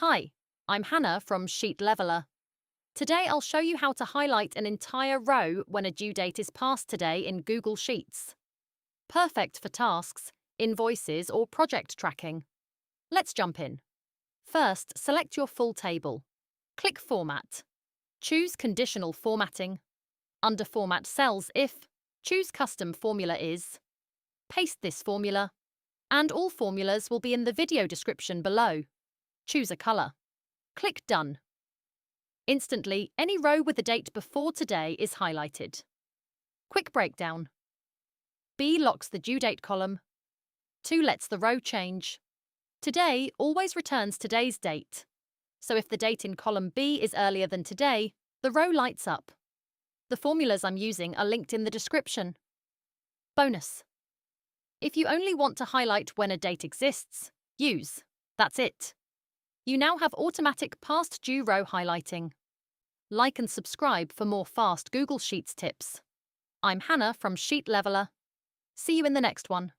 Hi, I'm Hannah from Sheet Leveler. Today I'll show you how to highlight an entire row when a due date is passed today in Google Sheets. Perfect for tasks, invoices, or project tracking. Let's jump in. First, select your full table. Click Format. Choose Conditional Formatting. Under Format Cells if, choose Custom Formula is. Paste this formula. And all formulas will be in the video description below. Choose a color. Click Done. Instantly, any row with the date before today is highlighted. Quick breakdown. B locks the due date column. 2 lets the row change. Today always returns today's date. So if the date in column B is earlier than today, the row lights up. The formulas I'm using are linked in the description. Bonus. If you only want to highlight when a date exists, use. That's it. You now have automatic past due row highlighting. Like and subscribe for more fast Google Sheets tips. I'm Hannah from Sheet Leveler. See you in the next one.